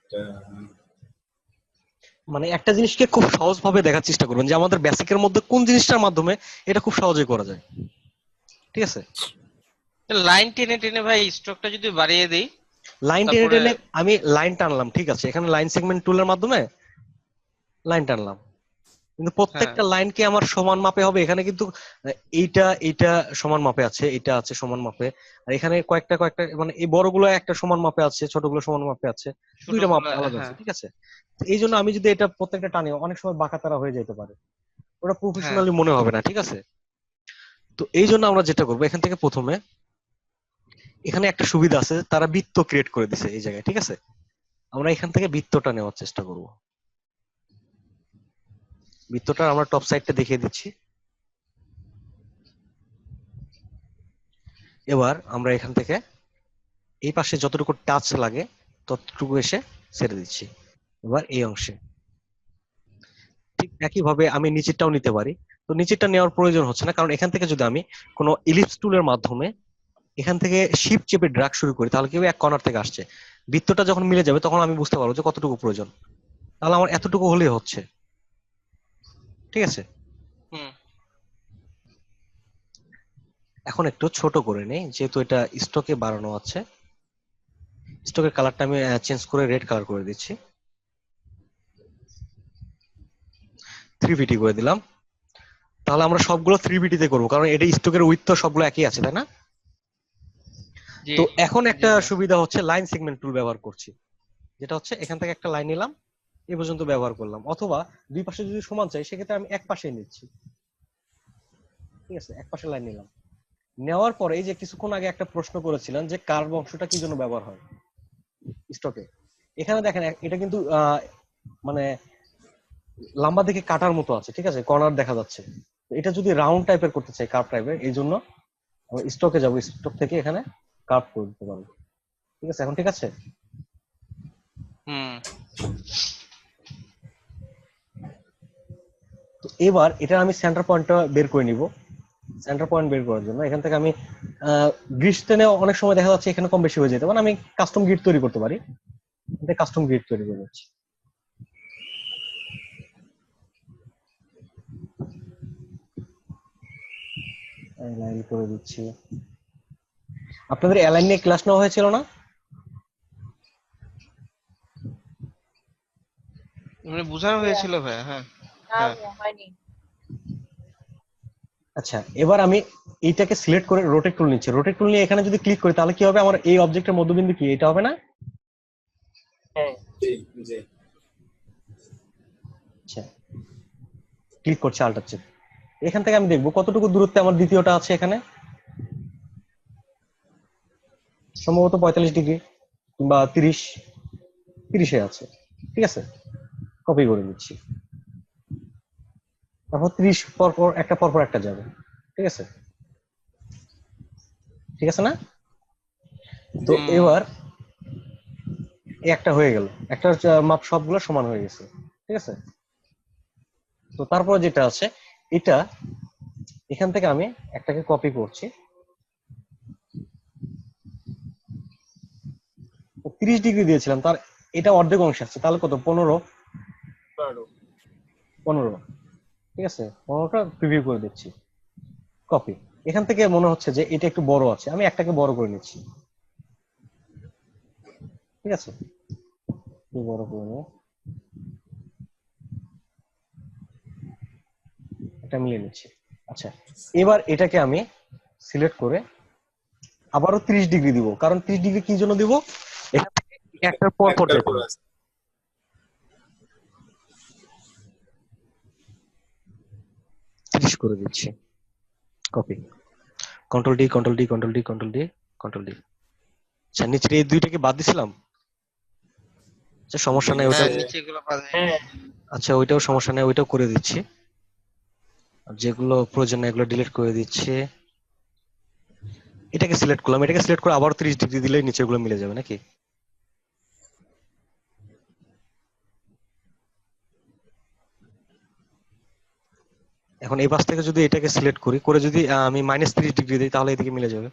এটা মানে একটা জিনিসকে খুব সহজ ভাবে দেখার চেষ্টা করবেন যে আমাদের বেসিকের মধ্যে কোন জিনিসটার মাধ্যমে এটা খুব সহজেই করা যায়, ঠিক আছে। লাইন টেনে টেনে ভাই স্ট্রোকটা যদি বাড়িয়ে দিই লাইন টেনে তারপরে। টেনে আমি লাইন টানলাম, ঠিক আছে, এখানে লাইন সেগমেন্ট টুলের মাধ্যমে লাইন টানলাম, কিন্তু হ্যাঁ। প্রত্যেকটা লাইন কি আমার সমান মাপে হবে? এখানে কিন্তু এইটা এইটা সমান মাপে আছে, এটা আছে সমান মাপে, আর এখানে কয়েকটা কয়েকটা মানে এই বড়গুলো একটা সমান মাপে আছে, ছোটগুলো সমান মাপে আছে, দুইটা মাপ ছোটগুলা আলাদা আছে, হ্যাঁ। ঠিক আছে। তো এই জন্য আমি যদি এটা প্রত্যেকটা টানি অনেক সময় বাঁকাতারা হয়ে যেতে পারে, ওটা হ্যাঁ। প্রফেশনালি মনে হবে না, ঠিক আছে। তো এই জন্য আমরা যেটা করবো এখান থেকে প্রথমে এখানে একটা সুবিধা আছে, তারা বৃত্ত ক্রিয়েট করে দিছে এই জায়গায়, ঠিক আছে। আমরা এখান থেকে বৃত্তটা নেওয়ার চেষ্টা করব, বৃত্তটা আমরা টপ সাইডটা দেখিয়ে দিচ্ছি। এবার আমরা এখান থেকে এই পাশে যতটুকু টাচ লাগে ততটুকু এসে ছেড়ে দিচ্ছি। এবার এই অংশে ঠিক একইভাবে আমি নিচেরটাও নিতে পারি, তো নিচেরটা নেওয়ার প্রয়োজন হচ্ছে না, কারণ এখান থেকে যদি আমি কোনো ইলিপস টুলের মাধ্যমে এখান থেকে শিপ চেপে ড্রাগ শুরু করি তাহলে কি হবে, এক কর্নার থেকে আসছে, বৃত্তটা যখন মিলে যাবে তখন আমি বুঝতে পারবো যে কতটুকু প্রয়োজন, তাহলে আমার এতটুকু হলেই হচ্ছে, ঠিক আছে। হুম। এখন একটু ছোট করে নেই, যেহেতু এটা স্টকে বাড়ানো আছে, স্টকের কালারটা আমি চেঞ্জ করে রেড কালার করে দিচ্ছি, 3BT করে দিলাম। তাহলে আমরা সবগুলো 3BT তে করবো, কারণ এটা স্টকের উইথ তো সবগুলো একই আছে, তাই না? জি। তো এখন জি একটা ভাই। সুবিধা হচ্ছে লাইন সেগমেন্ট টুল ব্যবহার করছি, যেটা হচ্ছে এখান থেকে একটা লাইন নিলাম, এ পর্যন্ত ব্যবহার করলাম, অথবা দুই পাশে যদি সমান চাই সেক্ষেত্রে আমি এক পাশে নিচ্ছি, ঠিক আছে, এক পাশে লাইন নিলাম। নেওয়ার পরে এই যে কিছুক্ষণ আগে একটা প্রশ্ন করেছিলেন যে কার্ভ অংশটা কি জন্য ব্যবহার হয় স্টকে, এখানে দেখেন এটা কিন্তু মানে লম্বা দিকে কাটার মতো আছে, ঠিক আছে, কর্নার দেখা যাচ্ছে। এটা যদি রাউন্ড টাইপের করতে চাই, কার্ভ টাইপের, এই জন্য স্টকে যাবো, স্টক থেকে এখানে কার্ভ করে দিতে পারবো। ঠিক আছে, এখন ঠিক আছে। হুম। তো এবার এটা আমি সেন্টার পয়েন্টটা বের করে নিব। সেন্টার পয়েন্ট বের করার জন্য এখান থেকে আমি গ্রিড টেনে অনেক সময় দেখা যাচ্ছে এখানে কম বেশি হয়ে যেতে, মানে আমি কাস্টম গ্রিড তৈরি করতে পারি। এটা কাস্টম গ্রিড তৈরি করে নিচ্ছি। অ্যালাইন করে দিচ্ছি। আপনাদের অ্যালাইন নিয়ে ক্লাস নেওয়া হয়েছিল না? মানে বোঝানো হয়েছিল ভাইয়া, হ্যাঁ। হ্যাঁ। আচ্ছা, এবার আমি এইটাকে সিলেক্ট করে রোটেট টুল নিচ্ছি। রোটেট টুল নিয়ে এখানে যদি ক্লিক করি তাহলে কি হবে, আমার এই অবজেক্টের মধ্যবিন্দু কি এটা হবে না? হ্যাঁ জি জি। আচ্ছা, ক্লিক করছি আল্টার চেপ। এখান থেকে আমি দেখবো কতটুকু দূরত্বে আমার দ্বিতীয়টা আছে। এখানে সম্ভবত 45 ডিগ্রি কিংবা 30 আছে। ঠিক আছে, কপি করে নিচ্ছি। তারপর 30 পরপর একটা যাবে। ঠিক আছে, ঠিক আছে না? তো হুম। এবার একটা হয়ে গেল, একটা মাপ সবগুলো সমান হয়ে গেছে। ঠিক আছে, তো তারপর যেটা আছে এটা, এখান থেকে আমি একটাকে কপি করছি। 30 ডিগ্রি দিয়েছিলাম, তার এটা অর্ধেক অংশ আছে, তাহলে কত, 15। পারো। 15, ঠিক আছে, 15টা প্রিভিউ করে দিচ্ছি, কপি। এখান থেকে মনে হচ্ছে যে এটা একটু বড় আছে, আমি একটাকে বড় করে নিচ্ছি। ঠিক আছে, একটু বড় করে নিয়ে এটা মিলিয়ে নিচ্ছি। আচ্ছা, এবার এটাকে আমি সিলেক্ট করে আবারও 30 ডিগ্রি দিব, কারণ 30 ডিগ্রি কি জন্য দিব, এখান থেকে একটার পর পর একটার যেতে পর হবে। আছে। 30 করে দিচ্ছি, copy, control D, control D, control D, control D, control D. আচ্ছা, নিচের এই দুইটাকে বাদ দিছিলাম। আচ্ছা, সমস্যা নাই ওটা। হ্যাঁ, নিচে নিচে এগুলো বাদ হয়ে হ্যাঁ গেছে। আচ্ছা, ওইটাও সমস্যা নাই, ওইটাও করে দিচ্ছি। আর যেগুলো প্রয়োজন না এগুলো ডিলিট করে দিচ্ছি। এটাকে সিলেক্ট করলাম, এটাকে সিলেক্ট করে আবার 30 ডিগ্রি দিলেই নিচেগুলো মিলে যাবে নাকি? এখন এই পাশ থেকে যদি এটাকে সিলেক্ট করি, করে যদি আমি -30 ডিগ্রি দিই তাহলে এদিকে মিলে যাবে।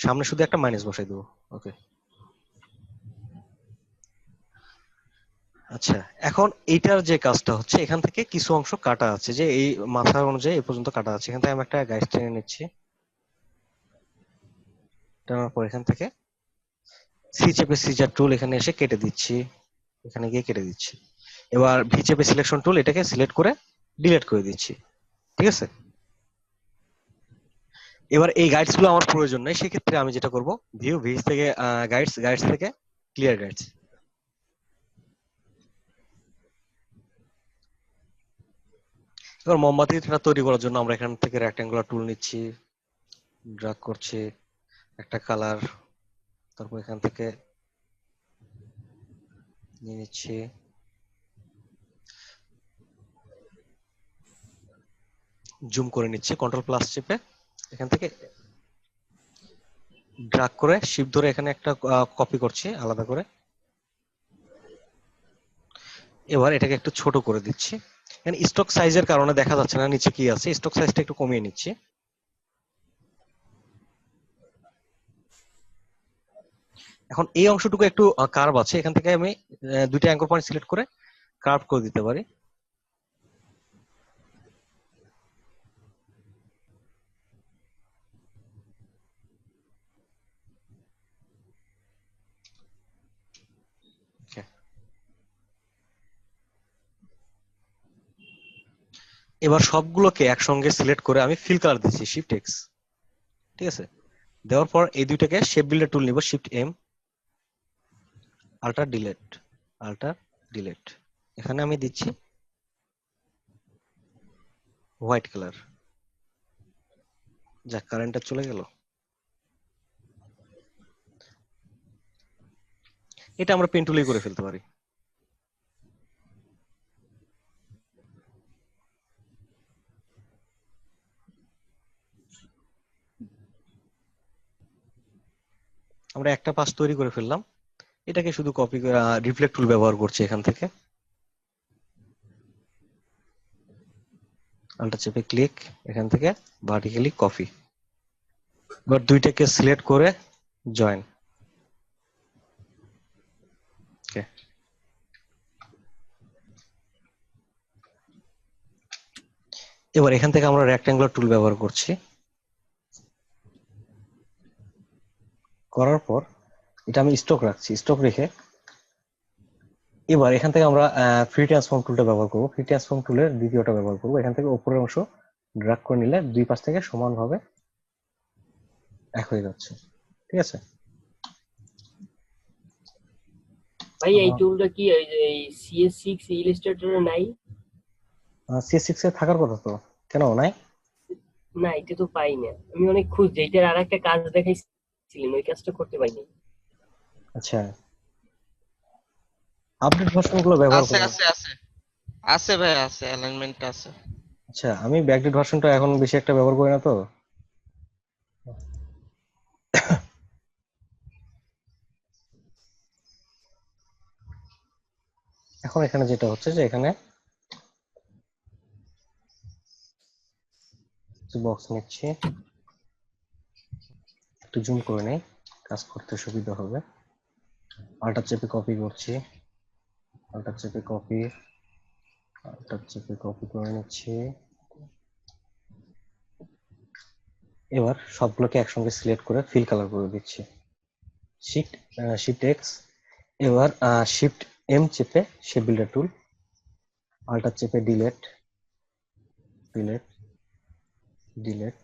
সামনে শুধু একটা মাইনাস বসাই দেবো। ওকে। আচ্ছা, এখন এইটার যে কাজটা হচ্ছে, এখান থেকে কিছু অংশ কাটা আছে, যে এই মাথা অনুযায়ী এই পর্যন্ত কাটা আছে। এখান থেকে আমি একটা গাইড টেনে নিচ্ছি, টানার পর এখান থেকে সি চেপে সিজার টুল এখানে এসে কেটে দিচ্ছি, এখানে গিয়ে কেটে দিচ্ছি। এবার ভি চেপে সিলেকশন টুল, এটাকে সিলেক্ট করে ডিলিট করে দিচ্ছি। ঠিক আছে, এবার এই গাইডস গুলো আমার প্রয়োজন নেই, সেক্ষেত্রে আমি যেটা করব, ভিউজ থেকে গাইডস থেকে ক্লিয়ার গাইডস। এবার মোমবাতিটা তৈরি করার জন্য আমরা এখান থেকে রেক্ট্যাঙ্গুলার টুল নিচ্ছি, ড্রাগ করছি একটা কালার, তারপর এখান থেকে নিয়ে নিচ্ছি, জুম করে নিচ্ছি কন্ট্রোল প্লাস চেপে, এখান থেকে ড্রাগ করে শিফট ধরে এখানে একটা কপি করছি আলাদা করে। এবার এটাকে একটু ছোট করে দিচ্ছি, এখানে স্টক সাইজের কারণে দেখা যাচ্ছে না নিচে কি আছে, স্টক সাইজটা একটু কমিয়ে নিচ্ছি। এখন এই অংশটুকু একটু কার্ভ আছে, এখান থেকে আমি দুইটা অ্যাঙ্কর পয়েন্ট সিলেক্ট করে কার্ভ করে দিতে পারি। Okay. এবার সবগুলোকে একসঙ্গে সিলেক্ট করে আমি ফিল কালার দিচ্ছি, শিফট এক্স। ঠিক আছে, দেওয়ার পর এই দুইটাকে শেপ বিল্ডার টুল নিব, shift M, alt delete, alt delete. এখানে আমি দিচ্ছি হোয়াইট কালার। যাক, কারেন্টটা চলে গেল। এটা আমরা পেন টুলেই করে ফেলতে পারি। আমরা একটা পাস তৈরি করে ফেললাম, এটাকে শুধু কপি করে রিফ্লেক্ট টুল ব্যবহার করছি এখান থেকে, আলটা চেপে ক্লিক, এখান থেকে ভার্টিক্যালি কপি। এবার দুইটাকে সিলেক্ট করে জয়েন। এবার এখান থেকে আমরা রেক্ট্যাঙ্গুলার টুল ব্যবহার করছি, করার পর এটা আমি স্টক রাখছি, স্টক রেখে এবার এখান থেকে আমরা ফ্রি ট্রান্সফর্ম টুলটা ব্যবহার করব। ফ্রি ট্রান্সফর্ম টুলের দ্বিতীয়টা ব্যবহার করব। এখান থেকে উপরের অংশ ড্র্যাগ করে নিলে দুই পাশ থেকে সমানভাবে এক হয়ে যাচ্ছে। ঠিক আছে, ভাই এই টুলটা কি এই CS6 ইলাস্ট্রেটরে নাই? CS6 এ থাকার কথা তো, কেন নাই? না, এটা তো পাই না, আমি অনেক খুঁজছি, এটার আর একটা কাজ দেখাইছিলেন, ওই কাজটা করতে পাইনি। আচ্ছা, আপডেট ভার্সন গুলো ব্যবহার আছে করবো। আছে আছে আছে ভাই, আছে, অ্যালাইনমেন্ট আছে। আচ্ছা, আমি ব্যাকডেট ভার্সনটা এখন বেশি একটা ব্যবহার করি না তো। এখন এখানে যেটা হচ্ছে যে এখানে বক্স নিচ্ছি, একটু জুম করে নেই, কাজ করতে সুবিধা হবে। আল্টার চেপে কপি করছি, আল্টার চেপে কপি, আল্টার চেপে কপি করে নিচ্ছি। এবার সবগুলোকে একসঙ্গে সিলেক্ট করে ফিল কালার করে দিচ্ছি, শিফট এক্স। এবার শিফট এম চেপে শেপ বিল্ডার টুল, আল্টার চেপে ডিলেট, ডিলেট, ডিলেট।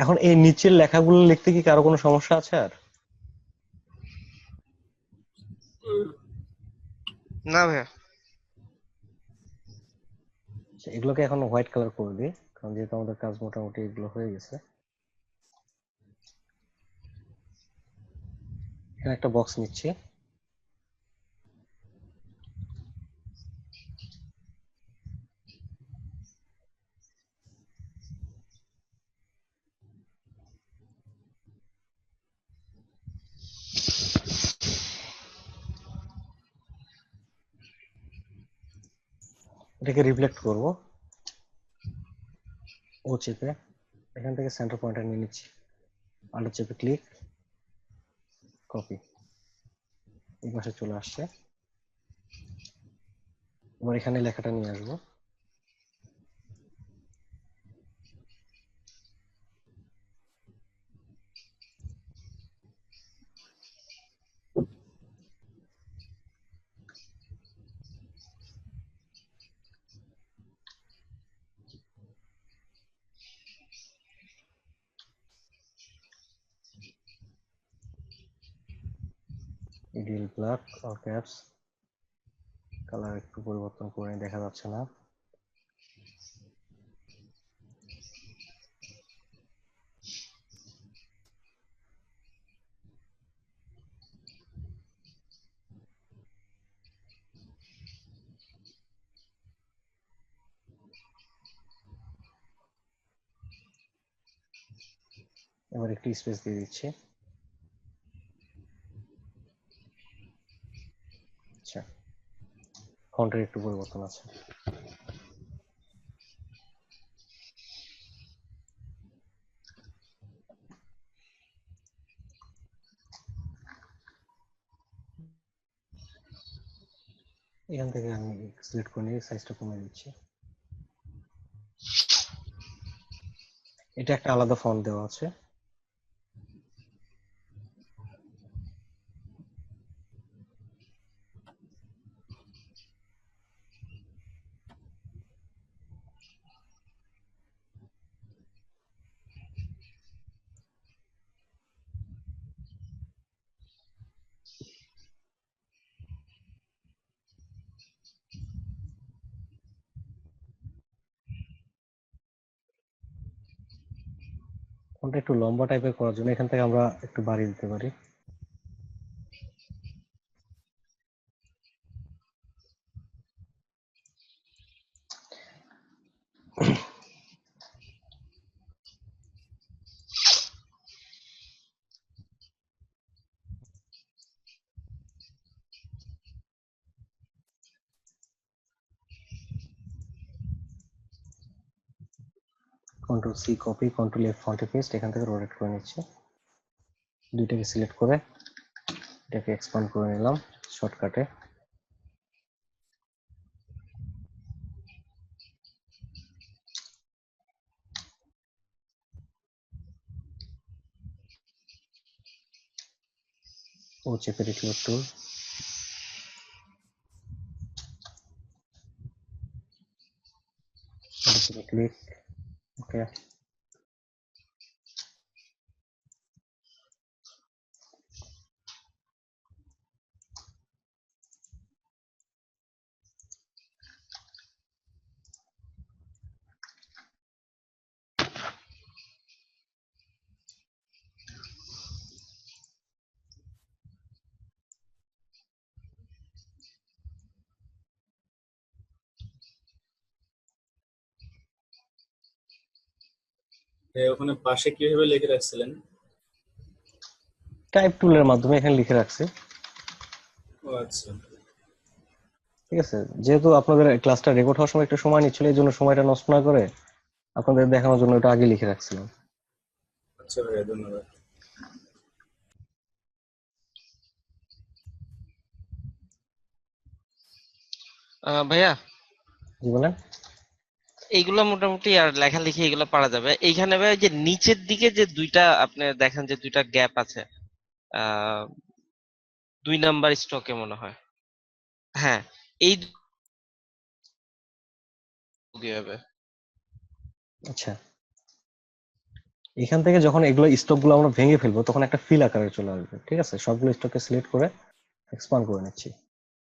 এখন এই নিচের লেখাগুলো লিখতে কি কারো কোনো সমস্যা আছে আর? না ভাইয়া। আচ্ছা, এগুলোকে এখন হোয়াইট কালার করে দিই, কারণ যেহেতু আমাদের কাজ মোটামুটি এগুলো হয়ে গেছে। এখানে একটা বক্স নিচ্ছি, এটাকে রিফ্লেক্ট করব, ও চেপে এখান থেকে সেন্টার পয়েন্টার নিয়ে নিচ্ছি, আল্টার চেপে ক্লিক, কপি, এই পাশে চলে আসছে। এবার এখানে লেখাটা নিয়ে আসবো, EDL black or caps, colour একটু পরিবর্তন করে দেখা যাচ্ছে না। এবার একটু স্পেস দিয়ে দিচ্ছি। আচ্ছা, ফন্টের একটু পরিবর্তন আছে। এখান থেকে আমি সিলেক্ট করে নিয়ে সাইজটা কমিয়ে দিচ্ছি। এটা একটা আলাদা ফন্ট দেওয়া আছে। ফন্টটা একটু লম্বা টাইপের করার জন্য এখান থেকে আমরা একটু বাড়িয়ে দিতে পারি। Control C copy, control F ফন্টে পেস্ট, এখান থেকে রোটেট করে নিচ্ছি। দুইটাকে সিলেক্ট করে এটাকে এক্সপান্ড করে নিলাম শর্টকাটে। ও চেপে রিক্লোড টুল, ক্লিক, ওকে। ওখানে পাশে কিভাবে লিখে রাখছিলেন? টাইপ টুলের মাধ্যমে এখানে লিখে রাখছি। ও আচ্ছা, ঠিক আছে, যেহেতু আপনাদের ক্লাসটা রেকর্ড হওয়ার সময় একটু সময় নিচ্ছিল, এই জন্য সময়টা নষ্ট না করে আপনাদের দেখানোর জন্য এটা আগে লিখে রাখছিলাম। আচ্ছা ভাইয়া, ধন্যবাদ। ভাইয়া জি বলেন। এইগুলা মোটামুটি আর লেখালেখি এগুলো পারা যাবে। এইখানে ভাই যে নিচের দিকে যে দুইটা আপনি দেখেন যে দুইটা গ্যাপ আছে, আহ 2 নাম্বার স্টকে মনে হয়। হ্যাঁ, এই কিভাবে? আচ্ছা, এখান থেকে যখন এগুলো স্টক গুলো আমরা ভেঙে ফেলবো তখন একটা ফিল আকারে চলে আসবে। ঠিক আছে, সবগুলো স্টককে সিলেক্ট করে এক্সপান্ড করে নিচ্ছি।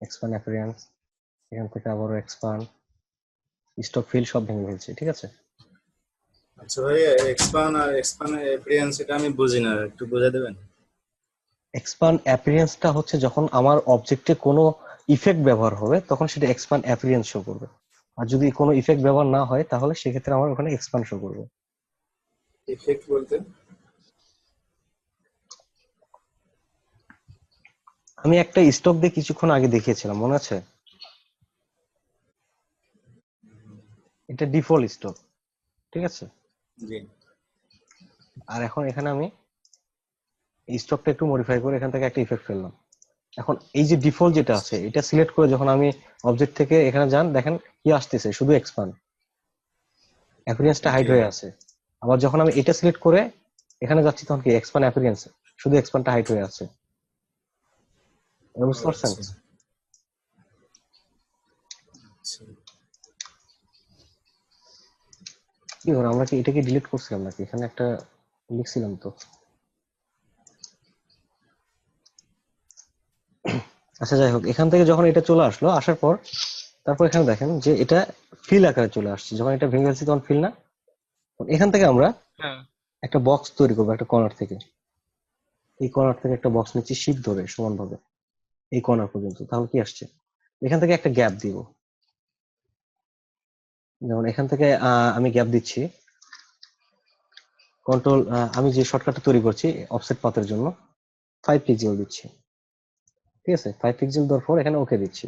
এক্সপান্ড অ্যাপিয়ারেন্স, এখান থেকে আবারও এক্সপান্ড, স্টক ফিল সব ভেঙে ফেলছি। ঠিক আছে, আচ্ছা ভাইয়া, এক্সপান এপিরিয়েন্স এটা আমি বুঝি না, একটু বুঝাই দেবেন? এক্সপান্ড অ্যাপিয়ারেন্সটা হচ্ছে যখন আমার অবজেক্টে কোনো ইফেক্ট ব্যবহার হবে তখন সেটা এক্সপান্ড অ্যাপিয়ারেন্স শো করবে, আর যদি কোনো ইফেক্ট ব্যবহার না হয় তাহলে সেক্ষেত্রে আমার ওখানে এক্সপান্ড শো করবে। ইফেক্ট বলতে? আমি একটা স্টক দিয়ে কিছুক্ষণ আগে দেখিয়েছিলাম, মনে আছে? এটা ডিফল্ট স্টক। ঠিক আছে, জি। আর এখন এখানে আমি এই স্টকটা একটু মডিফাই করে এখান থেকে একটা ইফেক্ট ফেললাম। এখন এই যে ডিফল্ট যেটা আছে এটা সিলেক্ট করে যখন আমি অবজেক্ট থেকে এখানে যান, দেখেন কি আসতেছে, শুধু এক্সপান্ড, অ্যাপিয়ারেন্সটা হাইড জি। হয়ে আছে। আবার যখন আমি এটা সিলেক্ট করে এখানে যাচ্ছি তখন কি এক্সপান্ড অ্যাপিয়ারেন্স, শুধু এক্সপান্ডটা হাইড হয়ে আছে। বুঝতে পারছেন? আচ্ছা, আচ্ছা। কি হলো, আমরা কি এটাকে ডিলিট করছিলাম নাকি? এখানে একটা লিখছিলাম তো। আচ্ছা যাই হোক, এখান থেকে যখন এটা চলে আসলো, আসার পর তারপর এখানে দেখেন যে এটা ফিল আকারে চলে আসছে। যখন এটা ভেঙে ফেলছি তখন ফিল না। এখান থেকে আমরা হ্যাঁ, একটা বক্স তৈরি করবো একটা কর্নার থেকে। এই কর্নার থেকে একটা বক্স নিচ্ছি শিফট ধরে সমানভাবে এই কর্নার পর্যন্ত। তাহলে কি আসছে, এখান থেকে একটা গ্যাপ দিব। যেমন এখান থেকে আমি গ্যাপ দিচ্ছি কন্ট্রোল, আমি যে শর্টকাটটা তৈরি করছি অফসেট পাথের জন্য 5 পিক্সেল দিচ্ছি। ঠিক আছে, 5 পিক্সেল দেওয়ার পর এখানে ওকে দিচ্ছি।